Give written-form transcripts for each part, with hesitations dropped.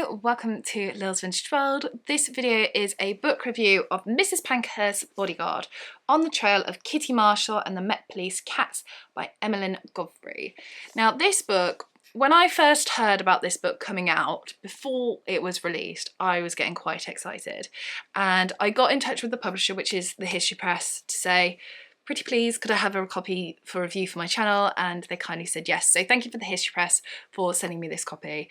Hello, welcome to Lil's Vintage World. This video is a book review of Mrs. Pankhurst's Bodyguard, On the Trail of Kitty Marshall and the Met Police Cats by Emelyne Godfrey. Now this book, when I first heard about this book coming out, before it was released, I was getting quite excited. And I got in touch with the publisher, which is the History Press, to say, pretty please, could I have a copy for review for my channel? And they kindly said yes. So thank you for the History Press for sending me this copy.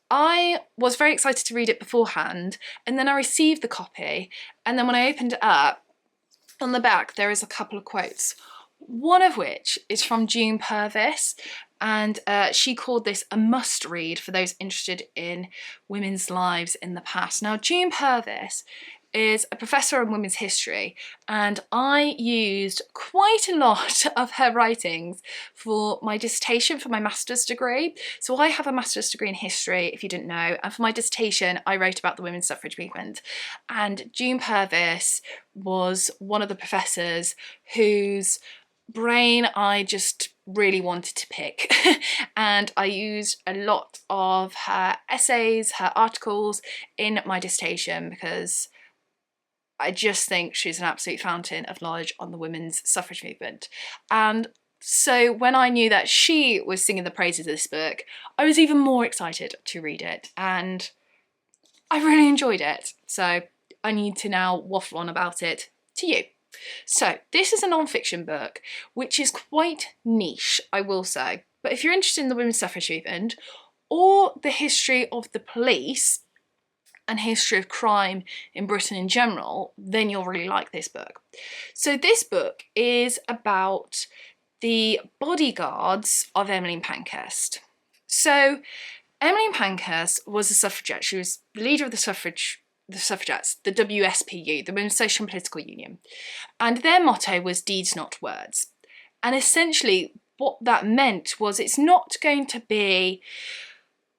I was very excited to read it beforehand, and then I received the copy, and then when I opened it up, on the back there is a couple of quotes, one of which is from June Purvis, and she called this a must read for those interested in women's lives in the past. Now June Purvis is a professor in women's history, and I used quite a lot of her writings for my dissertation for my master's degree. So I have a master's degree in history, if you didn't know, and for my dissertation I wrote about the women's suffrage movement. And June Purvis was one of the professors whose brain I just really wanted to pick. And I used a lot of her essays, her articles in my dissertation because I just think she's an absolute fountain of knowledge on the women's suffrage movement. And so when I knew that she was singing the praises of this book, I was even more excited to read it, and I really enjoyed it. So I need to now waffle on about it to you. So this is a non-fiction book, which is quite niche, I will say. But if you're interested in the women's suffrage movement or the history of the police and history of crime in Britain in general, then you'll really like this book. So this book is about the bodyguards of Emelyne Pankhurst. So Emelyne Pankhurst was a suffragette. She was the leader of the suffragettes, the WSPU, the Women's Social and Political Union. And their motto was deeds, not words. And essentially what that meant was it's not going to be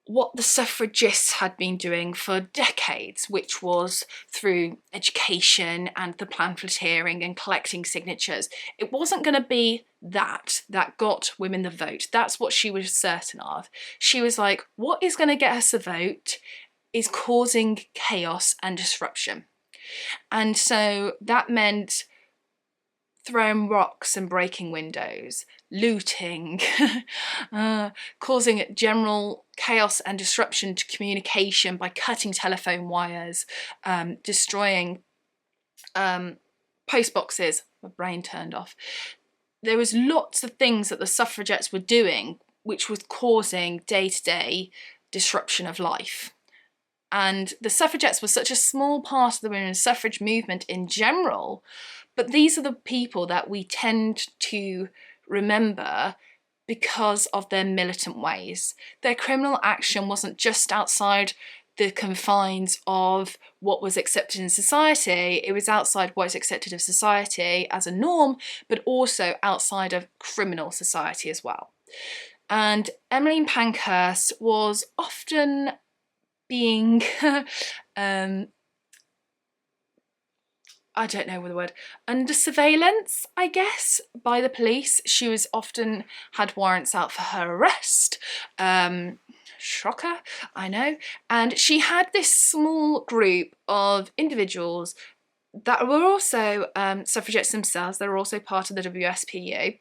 what the suffragists had been doing for decades, which was through education and the pamphleteering and collecting signatures. It wasn't going to be that got women the vote. That's what she was certain of. She was like, what is going to get us a vote is causing chaos and disruption. And so that meant throwing rocks and breaking windows, looting, causing general chaos and disruption to communication by cutting telephone wires, destroying post boxes. My brain turned off. There was lots of things that the suffragettes were doing which was causing day-to-day disruption of life. And the suffragettes were such a small part of the women's suffrage movement in general, but these are the people that we tend to remember because of their militant ways. Their criminal action wasn't just outside the confines of what was accepted in society, it was outside what is accepted of society as a norm, but also outside of criminal society as well. And Emelyne Pankhurst was often being I don't know the word, under surveillance, I guess, by the police. She was often had warrants out for her arrest. Shocker, I know. And she had this small group of individuals that were also suffragettes themselves. They were also part of the WSPU,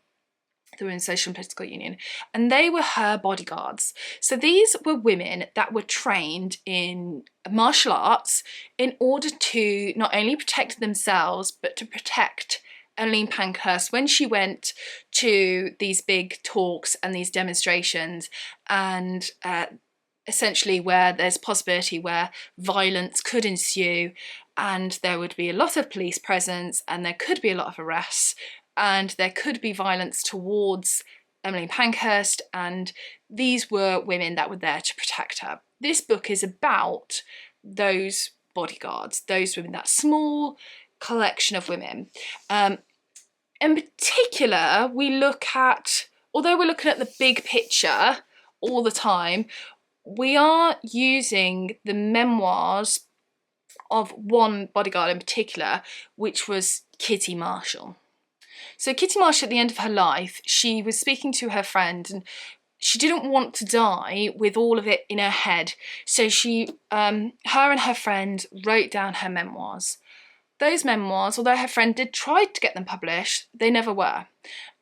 the Women's Social and Political Union, and they were her bodyguards. So these were women that were trained in martial arts in order to not only protect themselves, but to protect Emelyne Pankhurst when she went to these big talks and these demonstrations, and essentially where there's possibility where violence could ensue, and there would be a lot of police presence, and there could be a lot of arrests, and there could be violence towards Emelyne Pankhurst, and these were women that were there to protect her. This book is about those bodyguards, those women, that small collection of women. In particular, we look at, although we're looking at the big picture all the time, we are using the memoirs of one bodyguard in particular, which was Kitty Marshall. So Kitty Marshall, at the end of her life, she was speaking to her friend, and she didn't want to die with all of it in her head. So she, her and her friend wrote down her memoirs. Those memoirs, although her friend did try to get them published, they never were.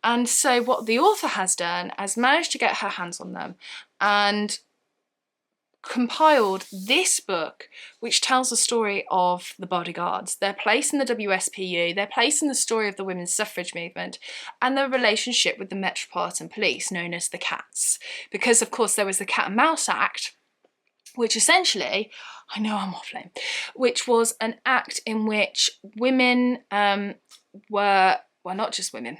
And so what the author has done has managed to get her hands on them and compiled this book, which tells the story of the Bodyguards, their place in the WSPU, their place in the story of the women's suffrage movement, and their relationship with the Metropolitan Police, known as the Cats. Because, of course, there was the Cat and Mouse Act, which essentially, I know I'm waffling, which was an act in which women were, well, not just women,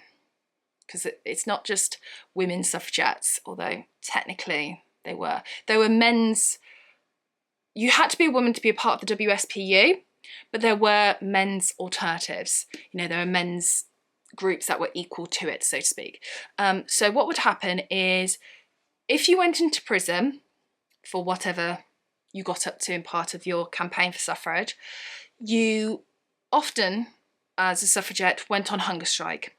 because it's not just women suffragettes, although technically they were men's. You had to be a woman to be a part of the WSPU, but there were men's alternatives. You know, there were men's groups that were equal to it, so to speak. So what would happen is, if you went into prison for whatever you got up to in part of your campaign for suffrage, you often, as a suffragette, went on hunger strike.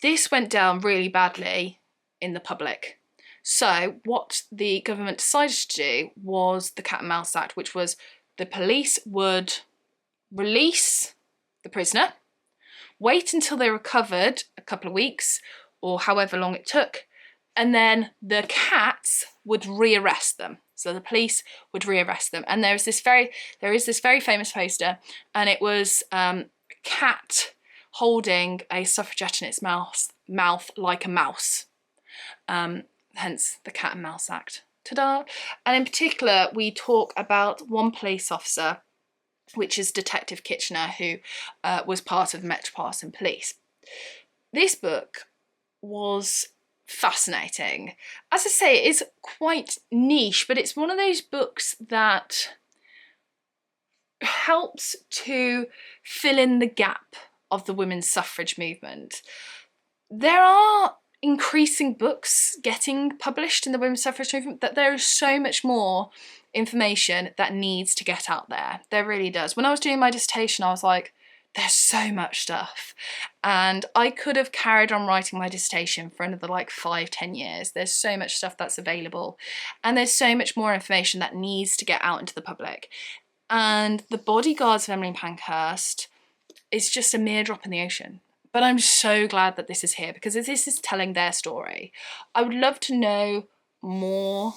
This went down really badly in the public. So what the government decided to do was the Cat and Mouse Act, which was the police would release the prisoner, wait until they recovered a couple of weeks or however long it took, and then the cats would rearrest them. So the police would rearrest them. And there is this very famous poster, and it was a cat holding a suffragette in its mouth like a mouse. Hence the Cat and Mouse Act. Ta-da! And in particular, we talk about one police officer, which is Detective Kitchener, who was part of the Metropolitan Police. This book was fascinating. As I say, it is quite niche, but it's one of those books that helps to fill in the gap of the women's suffrage movement. There are increasing books getting published in the women's suffrage movement, that there is so much more information that needs to get out there. There really does. When I was doing my dissertation, I was like, there's so much stuff. And I could have carried on writing my dissertation for another like 5-10 years. There's so much stuff that's available. And there's so much more information that needs to get out into the public. And The Bodyguards of Emelyne Pankhurst is just a mere drop in the ocean. But I'm so glad that this is here, because this is telling their story. I would love to know more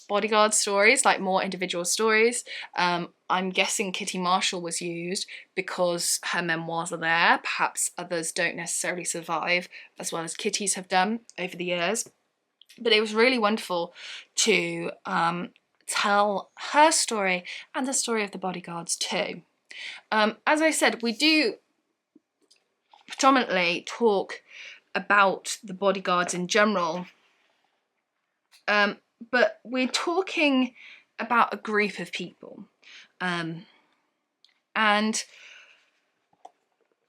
Bodyguard stories, like more individual stories. I'm guessing Kitty Marshall was used because her memoirs are there. Perhaps others don't necessarily survive as well as Kitty's have done over the years. But it was really wonderful to tell her story and the story of the Bodyguards too. As I said, we do predominantly talk about the Bodyguards in general, but we're talking about a group of people, and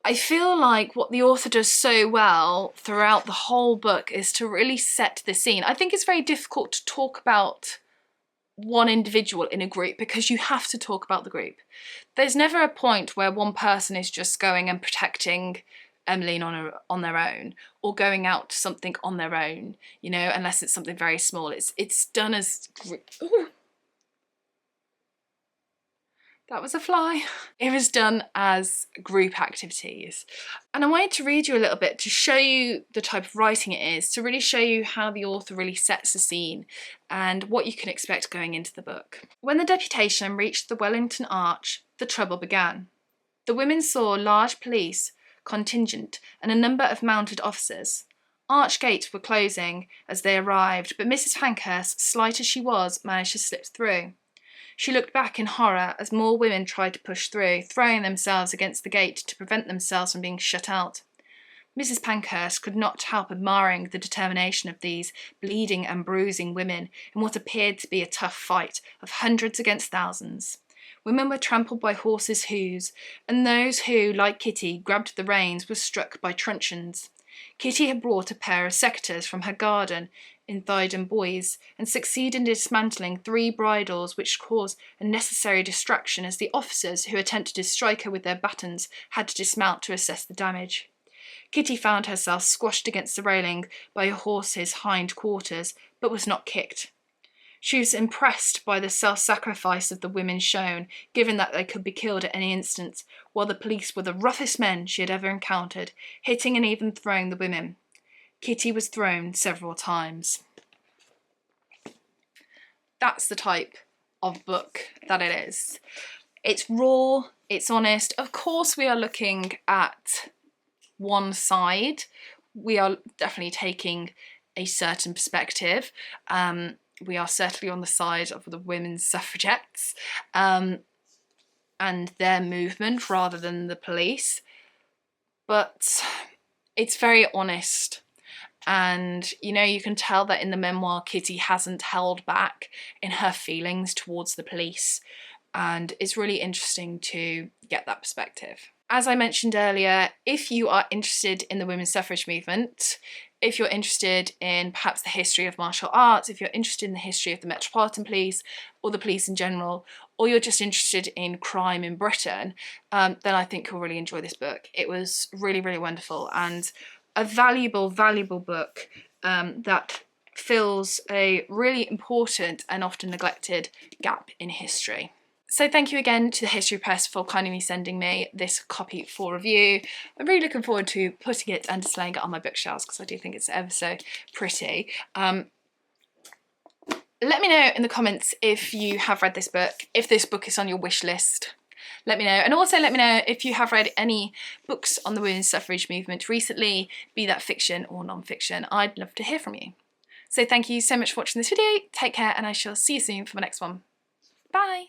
I feel like what the author does so well throughout the whole book is to really set the scene. I think it's very difficult to talk about one individual in a group because you have to talk about the group. There's never a point where one person is just going and protecting Emelyne on their own, or going out to something on their own, you know, unless it's something very small. It's done as ooh, that was a fly. It was done as group activities. And I wanted to read you a little bit to show you the type of writing it is, to really show you how the author really sets the scene and what you can expect going into the book. When the deputation reached the Wellington Arch, the trouble began. The women saw large police contingent and a number of mounted officers. Arch gates were closing as they arrived, but Mrs. Pankhurst, slight as she was, managed to slip through. She looked back in horror as more women tried to push through, throwing themselves against the gate to prevent themselves from being shut out. Mrs. Pankhurst could not help admiring the determination of these bleeding and bruising women in what appeared to be a tough fight of hundreds against thousands. Women were trampled by horses' hoofs, and those who, like Kitty, grabbed the reins were struck by truncheons. Kitty had brought a pair of secateurs from her garden in Thydon Boys, and succeeded in dismantling 3 bridles, which caused a necessary distraction as the officers who attempted to strike her with their batons had to dismount to assess the damage. Kitty found herself squashed against the railing by a horse's hind quarters, but was not kicked. She was impressed by the self-sacrifice of the women shown, given that they could be killed at any instant, while the police were the roughest men she had ever encountered, hitting and even throwing the women. Kitty was thrown several times. That's the type of book that it is. It's raw, it's honest. Of course we are looking at one side. We are definitely taking a certain perspective. We are certainly on the side of the women's suffragettes and their movement rather than the police. But it's very honest. And, you know, you can tell that in the memoir, Kitty hasn't held back in her feelings towards the police. And it's really interesting to get that perspective. As I mentioned earlier, if you are interested in the women's suffrage movement, if you're interested in perhaps the history of martial arts, if you're interested in the history of the Metropolitan Police or the police in general, or you're just interested in crime in Britain, then I think you'll really enjoy this book. It was really, really wonderful and a valuable, valuable book that fills a really important and often neglected gap in history. So thank you again to the History Press for kindly sending me this copy for review. I'm really looking forward to putting it and displaying it on my bookshelves because I do think it's ever so pretty. Let me know in the comments if you have read this book, if this book is on your wish list. Let me know. And also let me know if you have read any books on the women's suffrage movement recently, be that fiction or non-fiction. I'd love to hear from you. So thank you so much for watching this video. Take care and I shall see you soon for my next one. Bye.